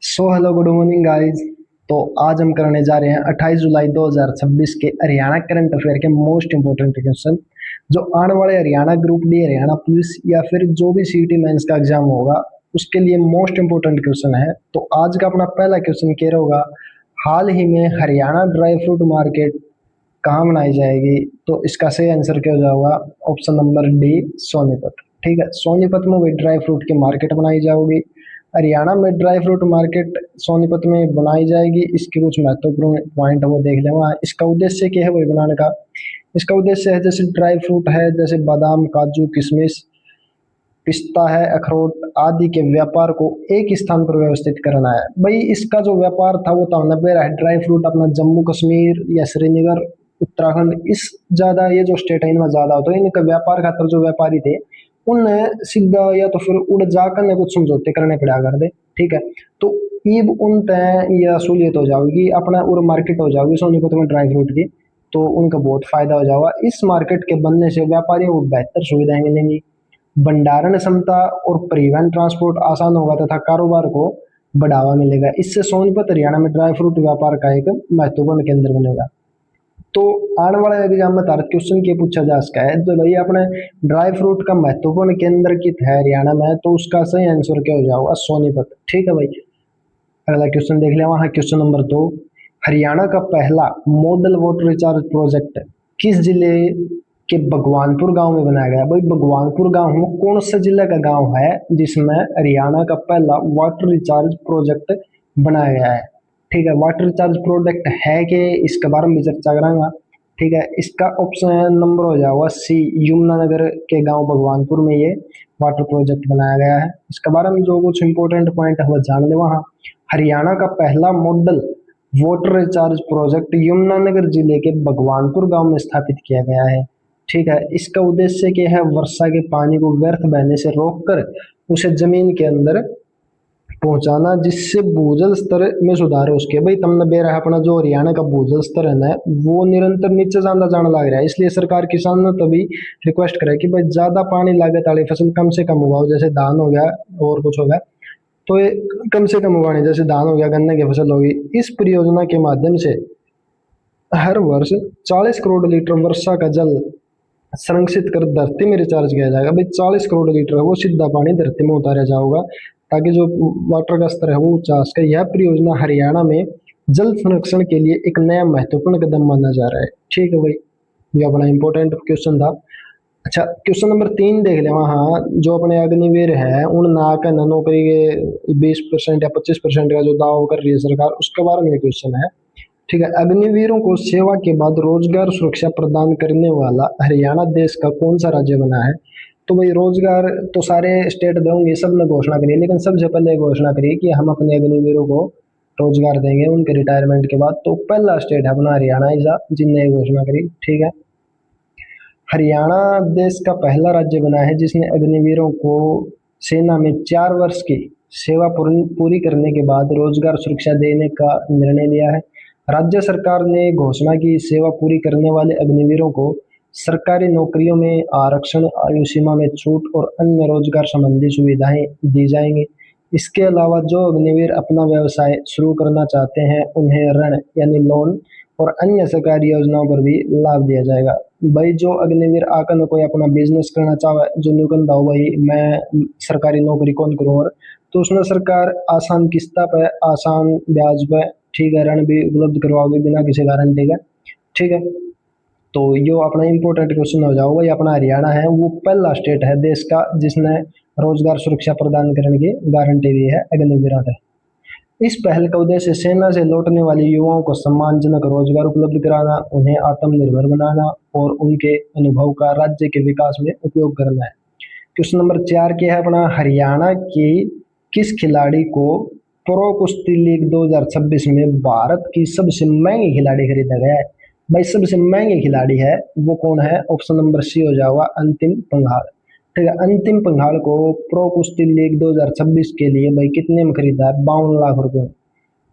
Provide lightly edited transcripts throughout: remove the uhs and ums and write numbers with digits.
Hello good morning guys. तो आज हम करने जा रहे हैं 28 जुलाई 2026 के हरियाणा करंट अफेयर के मोस्ट इंपोर्टेंट क्वेश्चन जो आने वाले Haryana group D, Haryana police या फिर जो भी सीईटी मेंस का एग्जाम होगा उसके लिए मोस्ट इंपोर्टेंट क्वेश्चन है। तो आज का अपना पहला क्वेश्चन क्या होगा, हाल ही में हरियाणा ड्राई फ्रूट मार्केट कहाँ बनाई जाएगी? तो इसका सही आंसर क्या हो जाएगा? Option number D, Sonipat. ठीक है, सोनीपत में वही ड्राई फ्रूट की मार्केट बनाई जाएगी। हरियाणा में ड्राई फ्रूट मार्केट सोनीपत में बनाई जाएगी। इसके कुछ महत्वपूर्ण पॉइंट वो देख लें। वहाँ इसका उद्देश्य क्या है वही बनाने का? इसका उद्देश्य है जैसे ड्राई फ्रूट है, जैसे बादाम, काजू, किशमिश, पिस्ता है, अखरोट आदि के व्यापार को एक स्थान पर व्यवस्थित करना है। भाई इसका जो व्यापार था वो था नब्बे रहा है। ड्राई फ्रूट अपना जम्मू कश्मीर या श्रीनगर, उत्तराखंड, इस ज्यादा ये जो स्टेट है इनमें ज्यादा होता है। इनका व्यापार खातर जो व्यापारी थे उनने सीधा या तो फिर उड़ जाकर ने कुछ समझौते करने पड़ा कर दे। ठीक है, तो ईब उन तय ये असूलियत हो जाएगी, अपना उर मार्केट हो जाएगी सोनीपत में ड्राई फ्रूट की। तो उनका बहुत फायदा हो जाएगा। इस मार्केट के बनने से व्यापारियों को बेहतर सुविधाएं मिलेंगी, भंडारण क्षमता और परिवहन ट्रांसपोर्ट आसान होगा तथा कारोबार को बढ़ावा मिलेगा। इससे सोनीपत हरियाणा में ड्राई फ्रूट व्यापार का एक महत्वपूर्ण केंद्र बनेगा। तो आने वाले एग्जाम में तार क्वेश्चन के पूछा जा सकता है तो भाई अपने ड्राई फ्रूट का महत्वपूर्ण केंद्र कित है हरियाणा में, तो उसका सही आंसर क्या हो जाएगा? सोनीपत। ठीक है भाई, अगला क्वेश्चन देख लिया। वहां क्वेश्चन नंबर 2, हरियाणा का पहला मॉडल वाटर रिचार्ज प्रोजेक्ट किस जिले के भगवानपुर गांव में बनाया गया? भाई भगवानपुर गांव में कौन सा जिले का गांव है जिसमें हरियाणा का पहला वाटर रिचार्ज प्रोजेक्ट बनाया गया है? ठीक है, वाटर रिचार्ज प्रोजेक्ट है कि इसके बारे में भी चर्चा करांगा। ठीक है, इसका ऑप्शन नंबर हो जाएगा सी, यमुनानगर के गांव भगवानपुर में ये वाटर प्रोजेक्ट बनाया गया है। इसके बारे में जो कुछ इंपॉर्टेंट पॉइंट है वो जान ले। वहाँ हरियाणा का पहला model water recharge project Yamunanagar जिले के भगवानपुर गांव में स्थापित किया गया है। ठीक है, इसका उद्देश्य क्या है? वर्षा के पानी को व्यर्थ बहने से रोककर उसे जमीन के अंदर पहुंचाना जिससे भूजल स्तर में सुधार हो। उसके भाई तुमने बेरा अपना जो हरियाणा का भूजल स्तर है ना वो निरंतर नीचे जाना लग रहा है। इसलिए सरकार किसान ने तभी रिक्वेस्ट करे कि भाई ज्यादा पानी लागत वाली फसल कम से कम उगाओ, जैसे धान हो गया और कुछ हो गया तो ये कम से कम उगाने, जैसे धान हो गया, गन्ने की फसल होगी। इस परियोजना के माध्यम से हर वर्ष 40 करोड़ लीटर वर्षा का जल संरक्षित कर धरती में रिचार्ज किया जाएगा। भाई 40 करोड़ लीटर है वो सीधा पानी धरती में उतारा जाएगा ताकि जो वाटर का स्तर है वो ऊंचा हो सके। यह परियोजना हरियाणा में जल संरक्षण के लिए एक नया महत्वपूर्ण कदम माना जा रहा है। ठीक है भाई, ये अपना इंपॉर्टेंट क्वेश्चन था। अच्छा, क्वेश्चन नंबर 3 देख ले। वहाँ जो अपने अग्निवीर है उन नाक नौकरी के 20% या 25% का जो दावा कर रही है सरकार, उसके बारे में क्वेश्चन है। ठीक है, अग्निवीरों को सेवा के बाद रोजगार सुरक्षा प्रदान करने वाला हरियाणा देश का कौन सा राज्य बना है? तो भाई रोजगार तो सारे स्टेट देंगे, सब ने घोषणा करी है, लेकिन सबसे पहले घोषणा करी कि हम अपने अग्निवीरों को रोजगार देंगे उनके रिटायरमेंट के बाद। तो पहला स्टेट है अपना हरियाणा इसा जिनने ये घोषणा करी। ठीक है, हरियाणा देश का पहला राज्य बना है जिसने अग्निवीरों को सेना में 4 वर्ष की सेवा पूरी करने के बाद रोजगार सुरक्षा देने का निर्णय लिया है। राज्य सरकार ने घोषणा की सेवा पूरी करने वाले अग्निवीरों को सरकारी नौकरियों में आरक्षण, आयु सीमा में छूट और अन्य रोजगार संबंधी सुविधाएं दी जाएंगी। इसके अलावा जो अग्निवीर अपना व्यवसाय शुरू करना चाहते हैं उन्हें ऋण यानी लोन और अन्य सरकारी योजनाओं पर भी लाभ दिया जाएगा। भाई जो अग्निवीर आकर कोई अपना बिजनेस करना चाहे, जो नुकंदा हो भाई मैं सरकारी नौकरी कौन करूँ, और तो उसमें सरकार आसान किस्ता पे, आसान ब्याज पे, ठीक है, ऋण भी उपलब्ध करवाओगे बिना किसी गारंटी के। ठीक है, तो ये अपना इंपॉर्टेंट क्वेश्चन हो जाओ भाई। अपना हरियाणा है वो पहला स्टेट है देश का जिसने रोजगार सुरक्षा प्रदान करने की गारंटी दी है अग्निवीरों से। इस पहल का उद्देश्य सेना से लौटने वाले युवाओं को सम्मानजनक रोजगार उपलब्ध कराना, उन्हें आत्मनिर्भर बनाना और उनके अनुभव का राज्य के विकास में उपयोग करना है। क्वेश्चन नंबर 4 क्या है अपना, हरियाणा की किस खिलाड़ी को प्रो कुश्ती लीग 2026 में भारत की सबसे महंगी खिलाड़ी खरीदा गया है? भाई सबसे महंगी खिलाड़ी है वो कौन है? ऑप्शन नंबर सी हो जाएगा अंतिम पंघाल। ठीक है, अंतिम पंघाल को प्रो कुश्ती लीग 2026 के लिए भाई कितने में खरीदा है? 52 लाख रुपए में।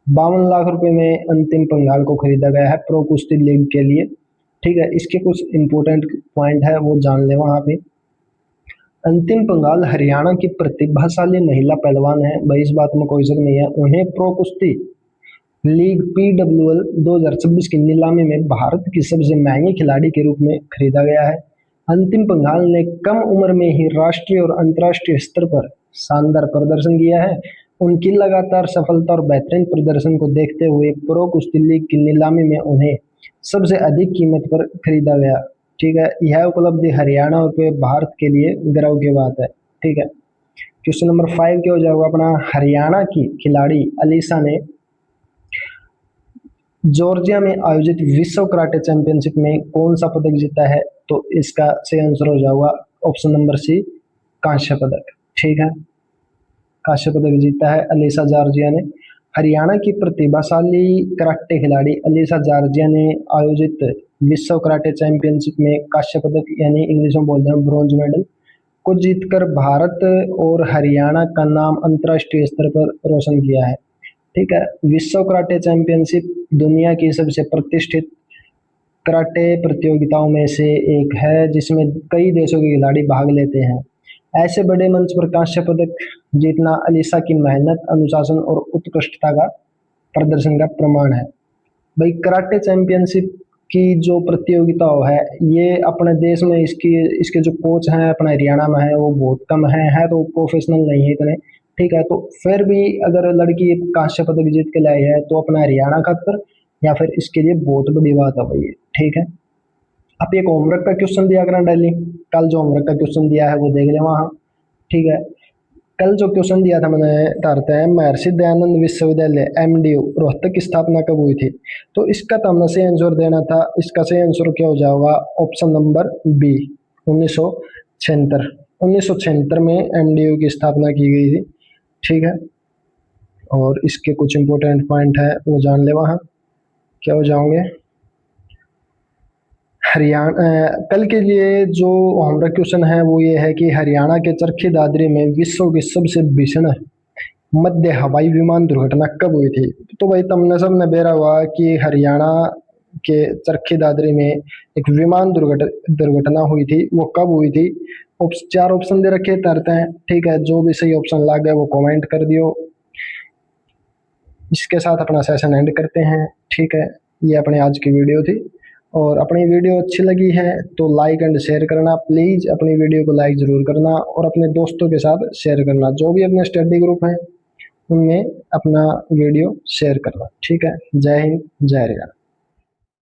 52 लाख रुपए में अंतिम पंघाल को खरीदा गया है प्रो कुश्ती लीग के लिए। ठीक है, इसके कुछ इंपॉर्टेंट पॉइंट है वो जान ले वहां पे। अंतिम पंगाल हरियाणा की प्रतिभाशाली महिला पहलवान है, भाई इस बात में कोई शक नहीं है। उन्हें प्रो कुश्ती लीग PWL 2026 की नीलामी में भारत की सबसे महंगे खिलाड़ी के रूप में खरीदा गया है। अंतिम पंघाल ने कम उम्र में ही राष्ट्रीय और अंतर्राष्ट्रीय स्तर पर शानदार प्रदर्शन किया है। उनकी लगातार सफलता और बेहतरीन प्रदर्शन को देखते हुए प्रो कुश्ती लीग की नीलामी में उन्हें सबसे अधिक कीमत पर खरीदा गया। ठीक है, यह उपलब्धि हरियाणा और भारत के लिए गर्व की बात है। ठीक है, क्वेश्चन नंबर 5 क्या हो जाएगा अपना, हरियाणा की खिलाड़ी अलीशा ने जॉर्जिया में आयोजित विश्व कराटे चैंपियनशिप में कौन सा पदक जीता है? तो इसका सही आंसर हो जाएगा ऑप्शन नंबर सी, कांस्य पदक। ठीक है, कांस्य पदक जीता है अलीशा जॉर्जिया ने। हरियाणा की प्रतिभाशाली कराटे खिलाड़ी अलीशा जॉर्जिया ने आयोजित विश्व कराटे चैंपियनशिप में कांस्य पदक यानी इंग्लिश में बोलते हैं ब्रॉन्ज मेडल को जीतकर भारत और हरियाणा का नाम अंतर्राष्ट्रीय स्तर पर रोशन किया है। ठीक है, विश्व कराटे चैंपियनशिप दुनिया की सबसे प्रतिष्ठित कराटे प्रतियोगिताओं में से एक है जिसमें कई देशों के खिलाड़ी भाग लेते हैं। ऐसे बड़े मंच पर कांस्य पदक जीतना अलीशा की मेहनत, अनुशासन और उत्कृष्टता का प्रदर्शन का प्रमाण है। भाई कराटे चैंपियनशिप की जो प्रतियोगिता है ये अपने देश में इसके जो कोच हैं अपना हरियाणा में है वो बहुत कम है तो प्रोफेशनल नहीं है इतने। ठीक है, तो फिर भी अगर लड़की कांस्य पदक जीत के लाई है तो अपना हरियाणा खातर या फिर इसके लिए बहुत बड़ी बात है भाई। ठीक है, आप एक होमवर्क का क्वेश्चन दिया करना डेली, कल जो होमवर्क का क्वेश्चन दिया है वो देख ले वहाँ। ठीक है, कल जो क्वेश्चन दिया था मैंने तारते हैं महर्षि दयानंद विश्वविद्यालय MDU रोहतक की स्थापना कब हुई थी? तो इसका तो हमने सही आंसर देना था। इसका सही आंसर क्या हो जाएगा? Option number B, 1976। 1976 में MDU की स्थापना की गई थी। ठीक है, और इसके कुछ इंपॉर्टेंट पॉइंट है वो जान ले वहाँ। क्या हो जाओगे? हरियाणा कल के लिए जो हमारा क्वेश्चन है वो ये है कि हरियाणा के चरखी दादरी में विश्व की सबसे भीषण मध्य हवाई विमान दुर्घटना कब हुई थी? तो भाई तुमने सबने बेरा हुआ कि हरियाणा के चरखी दादरी में एक विमान दुर्घटना हुई थी, वो कब हुई थी? 4 ऑप्शन दे रखे तरते हैं। ठीक है, जो भी सही ऑप्शन लग गए वो कमेंट कर दियो। इसके साथ अपना सेशन एंड करते हैं। ठीक है, ये अपने आज की वीडियो थी और अपनी वीडियो अच्छी लगी है तो लाइक एंड शेयर करना, प्लीज़ अपनी वीडियो को लाइक ज़रूर करना और अपने दोस्तों के साथ शेयर करना, जो भी अपने स्टडी ग्रुप हैं उनमें अपना वीडियो शेयर करना। ठीक है, जय हिंद, जय हरियाणा।